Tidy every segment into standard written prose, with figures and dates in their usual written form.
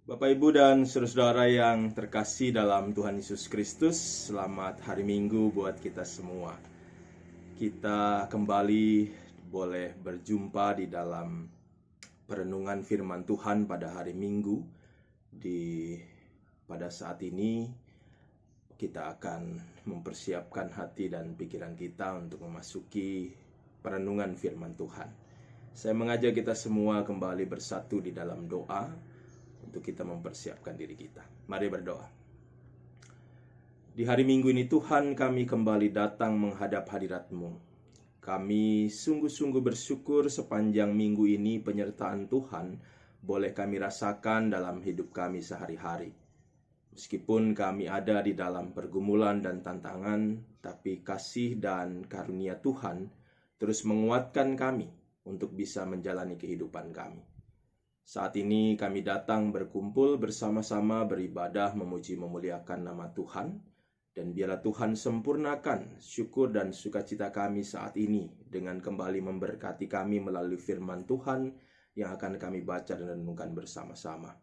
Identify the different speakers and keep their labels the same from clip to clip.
Speaker 1: Bapak, Ibu, dan saudara-saudara yang terkasih dalam Tuhan Yesus Kristus, selamat hari Minggu buat kita semua. Kita kembali boleh berjumpa di dalam perenungan firman Tuhan pada hari Minggu. Pada saat ini kita akan mempersiapkan hati dan pikiran kita untuk memasuki perenungan firman Tuhan. Saya mengajak kita semua kembali bersatu di dalam doa untuk kita mempersiapkan diri kita. Mari berdoa. Di hari Minggu ini Tuhan, kami kembali datang menghadap hadirat-Mu. Kami sungguh-sungguh bersyukur sepanjang minggu ini penyertaan Tuhan boleh kami rasakan dalam hidup kami sehari-hari. Meskipun kami ada di dalam pergumulan dan tantangan, tapi kasih dan karunia Tuhan terus menguatkan kami untuk bisa menjalani kehidupan kami. Saat ini kami datang berkumpul bersama-sama beribadah memuji memuliakan nama Tuhan, dan biarlah Tuhan sempurnakan syukur dan sukacita kami saat ini dengan kembali memberkati kami melalui firman Tuhan yang akan kami baca dan renungkan bersama-sama.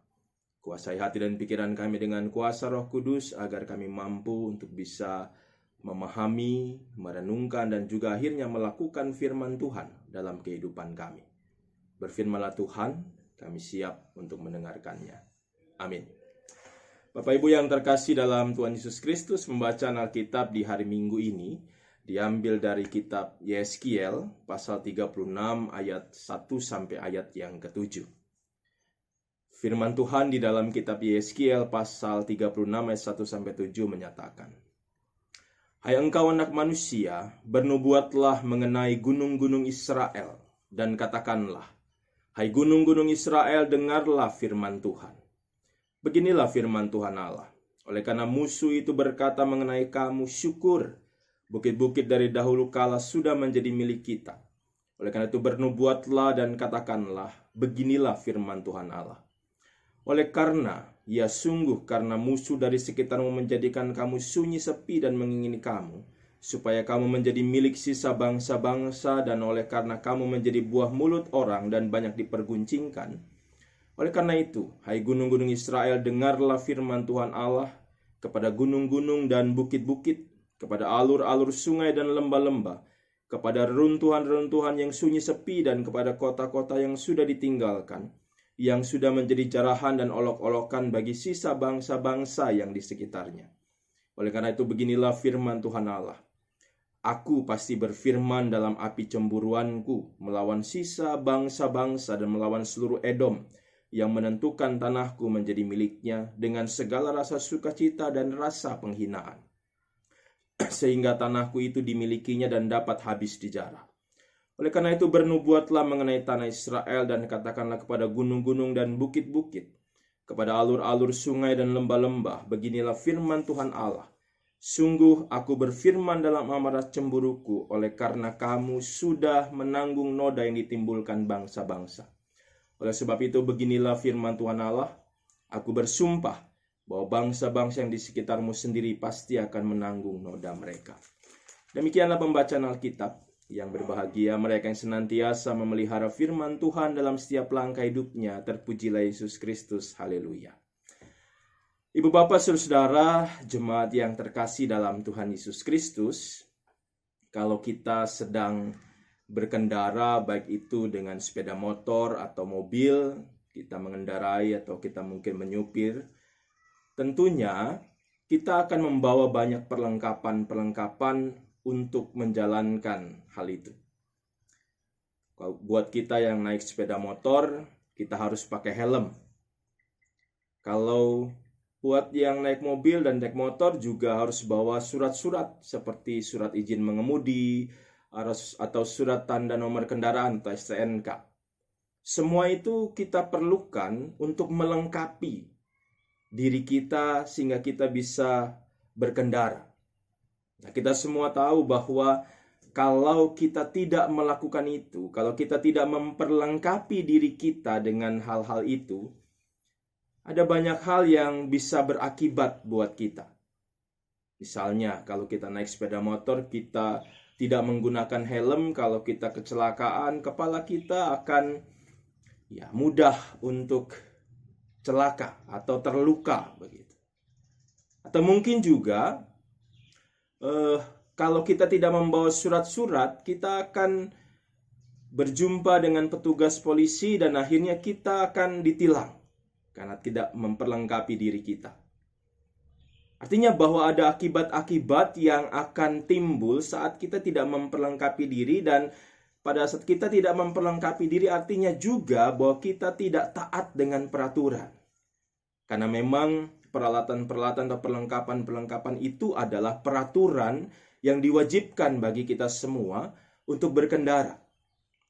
Speaker 1: Kuasai hati dan pikiran kami dengan kuasa Roh Kudus agar kami mampu untuk bisa memahami, merenungkan, dan juga akhirnya melakukan firman Tuhan dalam kehidupan kami. Berfirmanlah Tuhan, kami siap untuk mendengarkannya. Amin. Bapak Ibu yang terkasih dalam Tuhan Yesus Kristus, pembacaan Alkitab di hari Minggu ini diambil dari kitab Yeskiel pasal 36 ayat 1 sampai ayat yang ke-7. Firman Tuhan di dalam kitab Yeskiel pasal 36 ayat 1 sampai 7 menyatakan, "Hai engkau anak manusia, bernubuatlah mengenai gunung-gunung Israel dan katakanlah, hai gunung-gunung Israel, dengarlah firman Tuhan. Beginilah firman Tuhan Allah. Oleh karena musuh itu berkata mengenai kamu, syukur, bukit-bukit dari dahulu kala sudah menjadi milik kita. Oleh karena itu bernubuatlah dan katakanlah, beginilah firman Tuhan Allah. Oleh karena, ya sungguh karena musuh dari sekitarmu menjadikan kamu sunyi sepi dan mengingini kamu, supaya kamu menjadi milik sisa bangsa-bangsa, dan oleh karena kamu menjadi buah mulut orang dan banyak diperguncingkan. Oleh karena itu, hai gunung-gunung Israel, dengarlah firman Tuhan Allah, kepada gunung-gunung dan bukit-bukit, kepada alur-alur sungai dan lembah-lembah, kepada reruntuhan-reruntuhan yang sunyi sepi, dan kepada kota-kota yang sudah ditinggalkan, yang sudah menjadi jarahan dan olok-olokan bagi sisa bangsa-bangsa yang di sekitarnya. Oleh karena itu beginilah firman Tuhan Allah. Aku pasti berfirman dalam api cemburuanku melawan sisa bangsa-bangsa dan melawan seluruh Edom yang menentukan tanahku menjadi miliknya dengan segala rasa sukacita dan rasa penghinaan. Sehingga tanahku itu dimilikinya dan dapat habis dijarah. Oleh karena itu bernubuatlah mengenai tanah Israel dan katakanlah kepada gunung-gunung dan bukit-bukit, kepada alur-alur sungai dan lembah-lembah, beginilah firman Tuhan Allah. Sungguh aku berfirman dalam amarah cemburuku, oleh karena kamu sudah menanggung noda yang ditimbulkan bangsa-bangsa. Oleh sebab itu beginilah firman Tuhan Allah, aku bersumpah bahwa bangsa-bangsa yang di sekitarmu sendiri pasti akan menanggung noda mereka." Demikianlah pembacaan Alkitab. Yang berbahagia mereka yang senantiasa memelihara firman Tuhan dalam setiap langkah hidupnya. Terpujilah Yesus Kristus. Haleluya. Ibu bapak saudara, jemaat yang terkasih dalam Tuhan Yesus Kristus, kalau kita sedang berkendara, baik itu dengan sepeda motor atau mobil, kita mengendarai atau kita mungkin menyupir, tentunya kita akan membawa banyak perlengkapan untuk menjalankan hal itu. Kalau buat kita yang naik sepeda motor, kita harus pakai helm. Kalau buat yang naik mobil dan naik motor juga harus bawa surat-surat seperti surat izin mengemudi atau surat tanda nomor kendaraan atau STNK. Semua itu kita perlukan untuk melengkapi diri kita sehingga kita bisa berkendara. Nah, kita semua tahu bahwa kalau kita tidak melakukan itu, kalau kita tidak memperlengkapi diri kita dengan hal-hal itu, ada banyak hal yang bisa berakibat buat kita. Misalnya, kalau kita naik sepeda motor, kita tidak menggunakan helm, kalau kita kecelakaan, kepala kita akan mudah untuk celaka atau terluka begitu. Atau mungkin juga kalau kita tidak membawa surat-surat, kita akan berjumpa dengan petugas polisi dan akhirnya kita akan ditilang karena tidak memperlengkapi diri kita. Artinya bahwa ada akibat-akibat yang akan timbul saat kita tidak memperlengkapi diri, dan pada saat kita tidak memperlengkapi diri artinya juga bahwa kita tidak taat dengan peraturan. Karena memang peralatan-peralatan atau perlengkapan-perlengkapan itu adalah peraturan yang diwajibkan bagi kita semua untuk berkendara.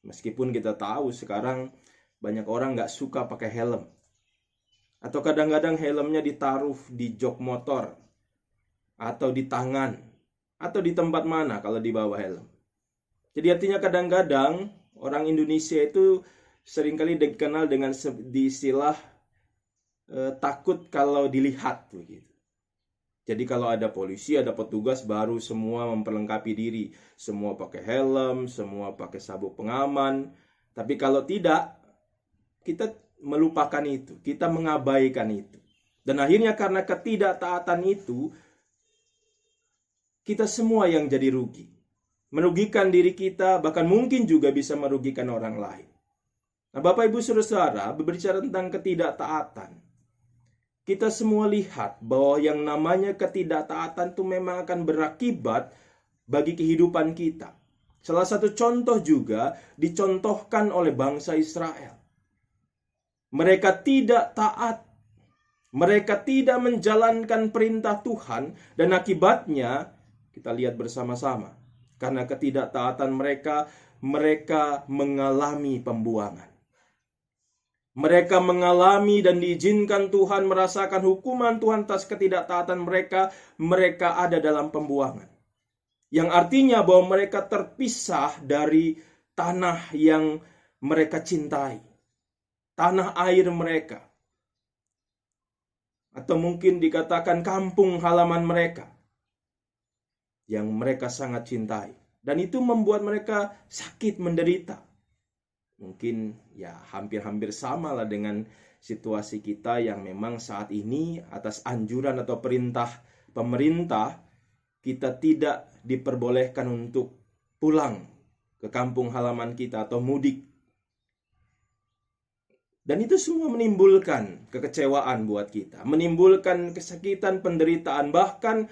Speaker 1: Meskipun kita tahu sekarang banyak orang nggak suka pakai helm. Atau kadang-kadang helmnya ditaruh di jok motor, atau di tangan, atau di tempat mana kalau dibawa helm. Jadi artinya kadang-kadang orang Indonesia itu seringkali dikenal dengan istilah takut kalau dilihat begitu. Jadi kalau ada polisi, ada petugas, baru semua memperlengkapi diri. Semua pakai helm, semua pakai sabuk pengaman. Tapi kalau tidak, kita melupakan itu, kita mengabaikan itu. Dan akhirnya karena ketidaktaatan itu, kita semua yang jadi rugi. Merugikan diri kita, bahkan mungkin juga bisa merugikan orang lain. Nah, Bapak Ibu Saudara, berbicara tentang ketidaktaatan, kita semua lihat bahwa yang namanya ketidaktaatan itu memang akan berakibat bagi kehidupan kita. Salah satu contoh juga dicontohkan oleh bangsa Israel. Mereka tidak taat, mereka tidak menjalankan perintah Tuhan, dan akibatnya kita lihat bersama-sama. Karena ketidaktaatan mereka mengalami pembuangan. Mereka mengalami dan diizinkan Tuhan merasakan hukuman Tuhan atas ketidaktaatan mereka. Mereka ada dalam pembuangan. Yang artinya bahwa mereka terpisah dari tanah yang mereka cintai. Tanah air mereka. Atau mungkin dikatakan kampung halaman mereka. Yang mereka sangat cintai. Dan itu membuat mereka sakit, menderita. Mungkin ya hampir-hampir sama lah dengan situasi kita yang memang saat ini atas anjuran atau perintah pemerintah kita tidak diperbolehkan untuk pulang ke kampung halaman kita atau mudik. Dan itu semua menimbulkan kekecewaan buat kita, menimbulkan kesakitan, penderitaan. Bahkan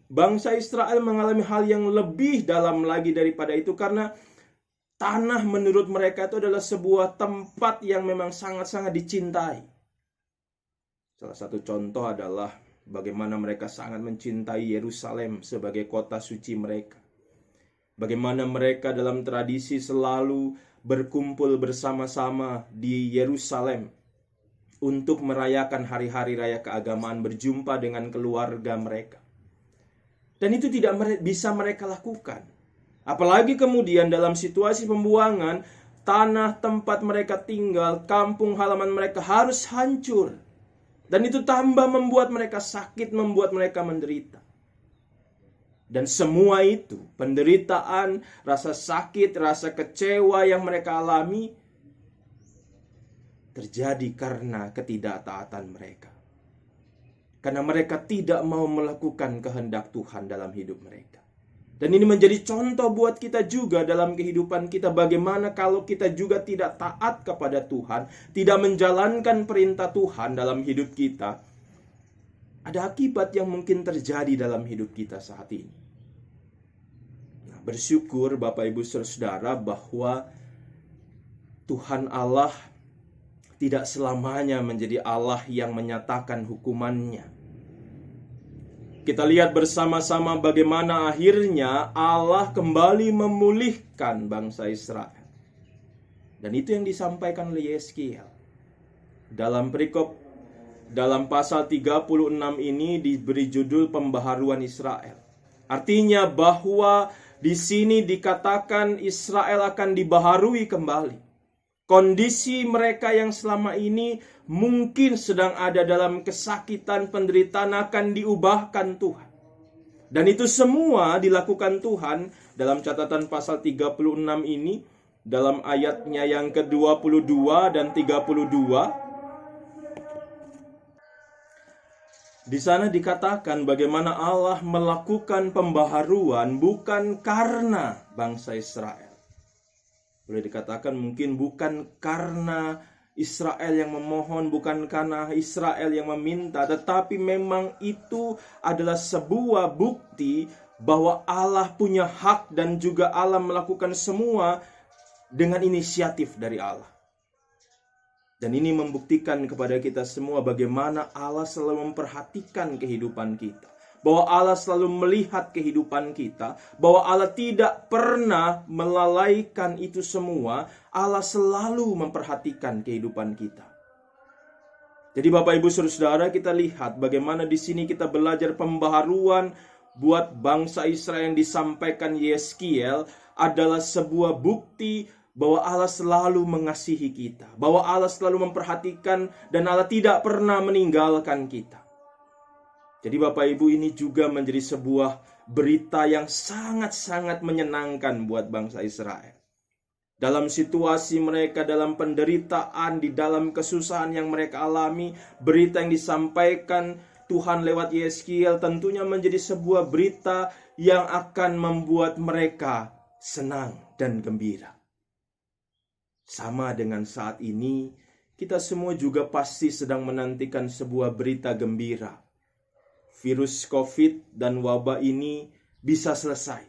Speaker 1: bangsa Israel mengalami hal yang lebih dalam lagi daripada itu, karena tanah menurut mereka itu adalah sebuah tempat yang memang sangat-sangat dicintai. Salah satu contoh adalah bagaimana mereka sangat mencintai Yerusalem sebagai kota suci mereka. Bagaimana mereka dalam tradisi selalu berkumpul bersama-sama di Yerusalem untuk merayakan hari-hari raya keagamaan, berjumpa dengan keluarga mereka. Dan itu tidak bisa mereka lakukan. Apalagi kemudian dalam situasi pembuangan, tanah tempat mereka tinggal, kampung halaman mereka harus hancur. Dan itu tambah membuat mereka sakit, membuat mereka menderita. Dan semua itu, penderitaan, rasa sakit, rasa kecewa yang mereka alami, terjadi karena ketidaktaatan mereka. Karena mereka tidak mau melakukan kehendak Tuhan dalam hidup mereka. Dan ini menjadi contoh buat kita juga dalam kehidupan kita. Bagaimana kalau kita juga tidak taat kepada Tuhan, tidak menjalankan perintah Tuhan dalam hidup kita, ada akibat yang mungkin terjadi dalam hidup kita saat ini. Nah, bersyukur Bapak Ibu Saudara bahwa Tuhan Allah tidak selamanya menjadi Allah yang menyatakan hukumannya. Kita lihat bersama-sama bagaimana akhirnya Allah kembali memulihkan bangsa Israel. Dan itu yang disampaikan oleh Yeskiel. Dalam perikop, dalam pasal 36 ini diberi judul pembaharuan Israel. Artinya bahwa di sini dikatakan Israel akan dibaharui kembali. Kondisi mereka yang selama ini mungkin sedang ada dalam kesakitan, penderitaan akan diubahkan Tuhan. Dan itu semua dilakukan Tuhan dalam catatan pasal 36 ini, dalam ayatnya yang ke-22 dan 32. Di sana dikatakan bagaimana Allah melakukan pembaharuan bukan karena bangsa Israel. Boleh dikatakan mungkin bukan karena Israel yang memohon, bukan karena Israel yang meminta, tetapi memang itu adalah sebuah bukti bahwa Allah punya hak dan juga Allah melakukan semua dengan inisiatif dari Allah. Dan ini membuktikan kepada kita semua bagaimana Allah selalu memperhatikan kehidupan kita. Bahwa Allah selalu melihat kehidupan kita. Bahwa Allah tidak pernah melalaikan itu semua. Allah selalu memperhatikan kehidupan kita. Jadi Bapak Ibu Saudara, kita lihat bagaimana di sini kita belajar pembaharuan buat bangsa Israel yang disampaikan Yeskiel adalah sebuah bukti bahwa Allah selalu mengasihi kita, bahwa Allah selalu memperhatikan dan Allah tidak pernah meninggalkan kita. Jadi Bapak Ibu, ini juga menjadi sebuah berita yang sangat-sangat menyenangkan buat bangsa Israel. Dalam situasi mereka, dalam penderitaan, di dalam kesusahan yang mereka alami, berita yang disampaikan Tuhan lewat Yeskiel tentunya menjadi sebuah berita yang akan membuat mereka senang dan gembira. Sama dengan saat ini, kita semua juga pasti sedang menantikan sebuah berita gembira. Virus COVID dan wabah ini bisa selesai.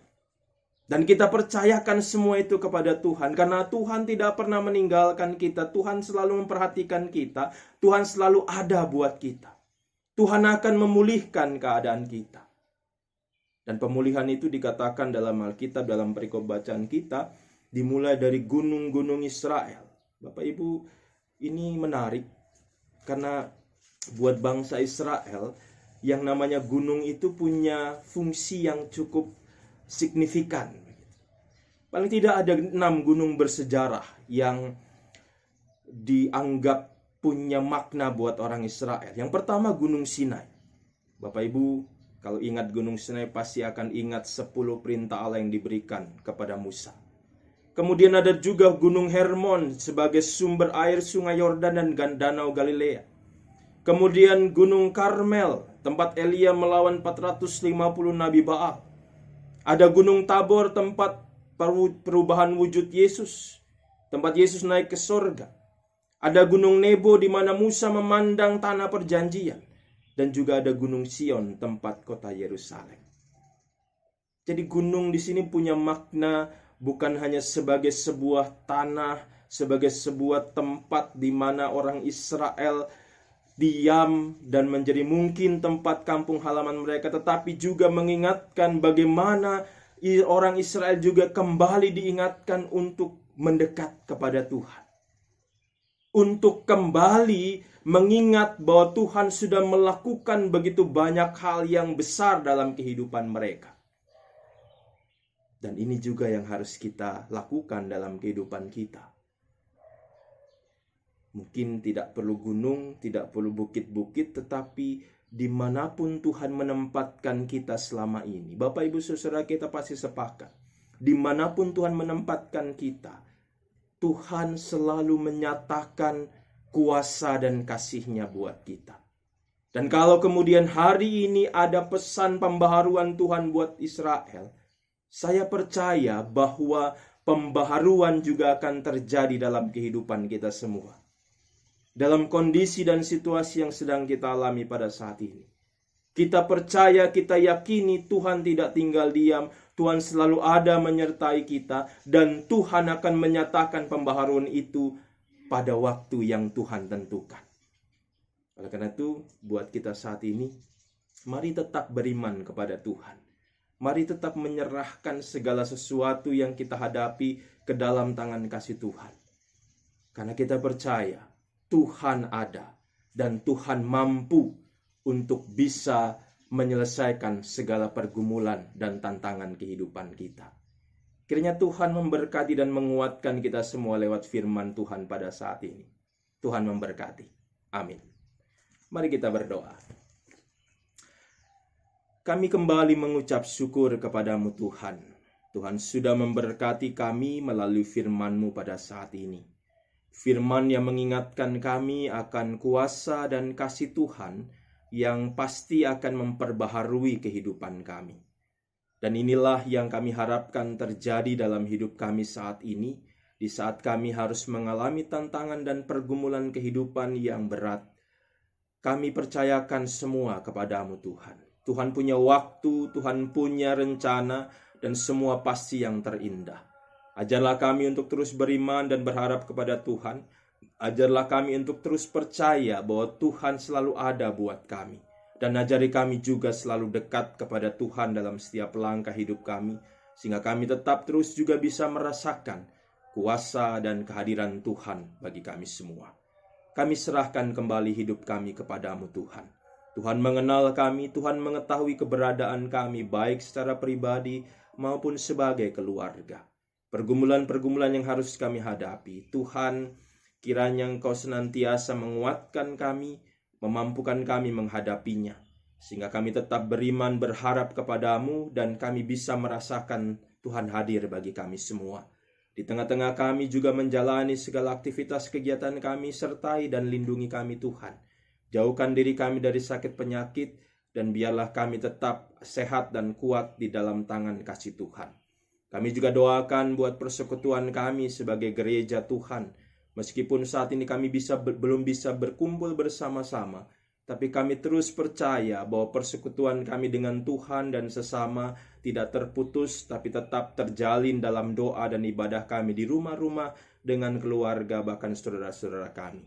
Speaker 1: Dan kita percayakan semua itu kepada Tuhan. Karena Tuhan tidak pernah meninggalkan kita. Tuhan selalu memperhatikan kita. Tuhan selalu ada buat kita. Tuhan akan memulihkan keadaan kita. Dan pemulihan itu dikatakan dalam Alkitab, dalam perikop bacaan kita, dimulai dari gunung-gunung Israel. Bapak Ibu, ini menarik karena buat bangsa Israel yang namanya gunung itu punya fungsi yang cukup signifikan. Paling tidak ada 6 gunung bersejarah yang dianggap punya makna buat orang Israel. Yang pertama Gunung Sinai. Bapak Ibu, kalau ingat Gunung Sinai pasti akan ingat 10 perintah Allah yang diberikan kepada Musa. Kemudian ada juga Gunung Hermon sebagai sumber air sungai Yordan dan danau Galilea. Kemudian Gunung Karmel, tempat Elia melawan 450 Nabi Baal. Ada Gunung Tabor, tempat perubahan wujud Yesus. Tempat Yesus naik ke sorga. Ada Gunung Nebo di mana Musa memandang tanah perjanjian. Dan juga ada Gunung Sion, tempat kota Yerusalem. Jadi gunung di sini punya makna bukan hanya sebagai sebuah tanah, sebagai sebuah tempat di mana orang Israel diam dan menjadi mungkin tempat kampung halaman mereka, tetapi juga mengingatkan bagaimana orang Israel juga kembali diingatkan untuk mendekat kepada Tuhan. Untuk kembali mengingat bahwa Tuhan sudah melakukan begitu banyak hal yang besar dalam kehidupan mereka. Dan ini juga yang harus kita lakukan dalam kehidupan kita. Mungkin tidak perlu gunung, tidak perlu bukit-bukit, tetapi dimanapun Tuhan menempatkan kita selama ini. Bapak Ibu Saudara, kita pasti sepakat. Dimanapun Tuhan menempatkan kita, Tuhan selalu menyatakan kuasa dan kasih-Nya buat kita. Dan kalau kemudian hari ini ada pesan pembaharuan Tuhan buat Israel, saya percaya bahwa pembaharuan juga akan terjadi dalam kehidupan kita semua. Dalam kondisi dan situasi yang sedang kita alami pada saat ini. Kita percaya, kita yakini Tuhan tidak tinggal diam. Tuhan selalu ada menyertai kita. Dan Tuhan akan menyatakan pembaharuan itu pada waktu yang Tuhan tentukan. Oleh karena itu, buat kita saat ini, mari tetap beriman kepada Tuhan. Mari tetap menyerahkan segala sesuatu yang kita hadapi ke dalam tangan kasih Tuhan. Karena kita percaya Tuhan ada dan Tuhan mampu untuk bisa menyelesaikan segala pergumulan dan tantangan kehidupan kita. Kiranya Tuhan memberkati dan menguatkan kita semua lewat firman Tuhan pada saat ini. Tuhan memberkati. Amin. Mari kita berdoa. Kami kembali mengucap syukur kepadamu Tuhan. Tuhan sudah memberkati kami melalui firman-Mu pada saat ini. Firman yang mengingatkan kami akan kuasa dan kasih Tuhan yang pasti akan memperbaharui kehidupan kami. Dan inilah yang kami harapkan terjadi dalam hidup kami saat ini, di saat kami harus mengalami tantangan dan pergumulan kehidupan yang berat. Kami percayakan semua kepadamu Tuhan. Tuhan punya waktu, Tuhan punya rencana, dan semua pasti yang terindah. Ajarlah kami untuk terus beriman dan berharap kepada Tuhan. Ajarlah kami untuk terus percaya bahwa Tuhan selalu ada buat kami. Dan ajari kami juga selalu dekat kepada Tuhan dalam setiap langkah hidup kami, sehingga kami tetap terus juga bisa merasakan kuasa dan kehadiran Tuhan bagi kami semua. Kami serahkan kembali hidup kami kepadamu Tuhan. Tuhan mengenal kami, Tuhan mengetahui keberadaan kami baik secara pribadi maupun sebagai keluarga. Pergumulan-pergumulan yang harus kami hadapi, Tuhan, kiranya Engkau senantiasa menguatkan kami, memampukan kami menghadapinya, sehingga kami tetap beriman berharap kepadamu dan kami bisa merasakan Tuhan hadir bagi kami semua. Di tengah-tengah kami juga menjalani segala aktivitas kegiatan kami, sertai dan lindungi kami Tuhan. Jauhkan diri kami dari sakit penyakit dan biarlah kami tetap sehat dan kuat di dalam tangan kasih Tuhan. Kami juga doakan buat persekutuan kami sebagai gereja Tuhan. Meskipun saat ini kami belum bisa berkumpul bersama-sama, tapi kami terus percaya bahwa persekutuan kami dengan Tuhan dan sesama tidak terputus, tapi tetap terjalin dalam doa dan ibadah kami di rumah-rumah dengan keluarga bahkan saudara-saudara kami.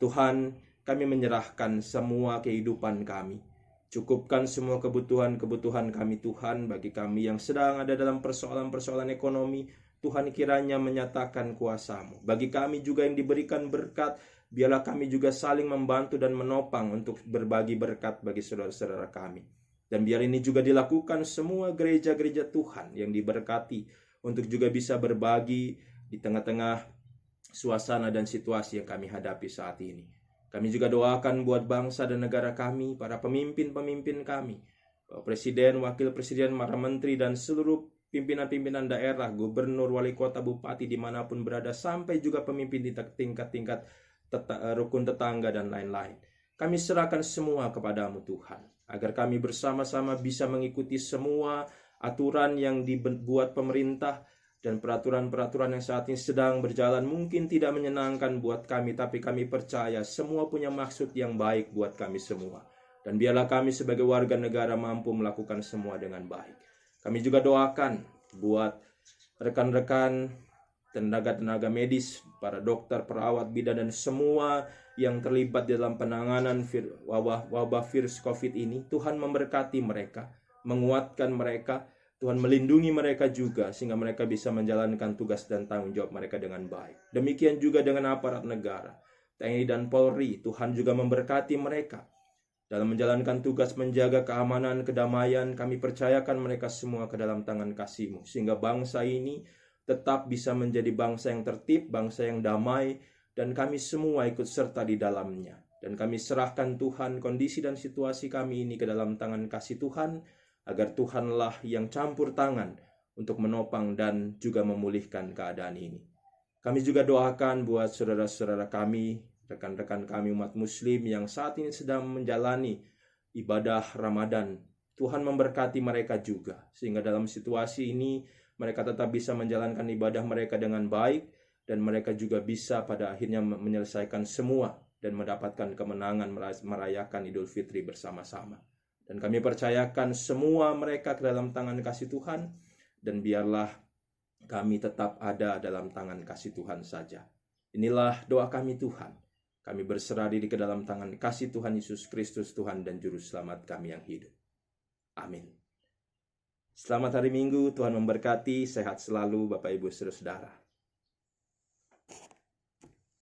Speaker 1: Tuhan, kami menyerahkan semua kehidupan kami. Cukupkan semua kebutuhan-kebutuhan kami Tuhan, bagi kami yang sedang ada dalam persoalan-persoalan ekonomi. Tuhan kiranya menyatakan kuasa-Mu. Bagi kami juga yang diberikan berkat, biarlah kami juga saling membantu dan menopang untuk berbagi berkat bagi saudara-saudara kami. Dan biar ini juga dilakukan semua gereja-gereja Tuhan yang diberkati untuk juga bisa berbagi di tengah-tengah suasana dan situasi yang kami hadapi saat ini. Kami juga doakan buat bangsa dan negara kami, para pemimpin-pemimpin kami, Presiden, Wakil Presiden, para menteri, dan seluruh pimpinan-pimpinan daerah, gubernur, wali kota, bupati, dimanapun berada, sampai juga pemimpin di tingkat-tingkat rukun tetangga dan lain-lain. Kami serahkan semua kepadamu Tuhan, agar kami bersama-sama bisa mengikuti semua aturan yang dibuat pemerintah dan peraturan-peraturan yang saat ini sedang berjalan. Mungkin tidak menyenangkan buat kami, tapi kami percaya semua punya maksud yang baik buat kami semua. Dan biarlah kami sebagai warga negara mampu melakukan semua dengan baik. Kami juga doakan buat rekan-rekan tenaga-tenaga medis, para dokter, perawat, bidan, dan semua yang terlibat dalam penanganan wabah virus COVID ini. Tuhan memberkati mereka, menguatkan mereka, Tuhan melindungi mereka juga, sehingga mereka bisa menjalankan tugas dan tanggung jawab mereka dengan baik. Demikian juga dengan aparat negara, TNI dan Polri. Tuhan juga memberkati mereka dalam menjalankan tugas menjaga keamanan, kedamaian. Kami percayakan mereka semua ke dalam tangan kasih-Mu, sehingga bangsa ini tetap bisa menjadi bangsa yang tertib, bangsa yang damai, dan kami semua ikut serta di dalamnya. Dan kami serahkan Tuhan kondisi dan situasi kami ini ke dalam tangan kasih Tuhan, agar Tuhanlah yang campur tangan untuk menopang dan juga memulihkan keadaan ini. Kami juga doakan buat saudara-saudara kami, rekan-rekan kami umat muslim yang saat ini sedang menjalani ibadah Ramadan. Tuhan memberkati mereka juga, sehingga dalam situasi ini mereka tetap bisa menjalankan ibadah mereka dengan baik, dan mereka juga bisa pada akhirnya menyelesaikan semua dan mendapatkan kemenangan merayakan Idul Fitri bersama-sama. Dan kami percayakan semua mereka ke dalam tangan kasih Tuhan, dan biarlah kami tetap ada dalam tangan kasih Tuhan saja. Inilah doa kami Tuhan. Kami berserah diri ke dalam tangan kasih Tuhan Yesus Kristus, Tuhan dan Juru Selamat kami yang hidup. Amin. Selamat hari Minggu, Tuhan memberkati, sehat selalu Bapak Ibu Saudara-saudara.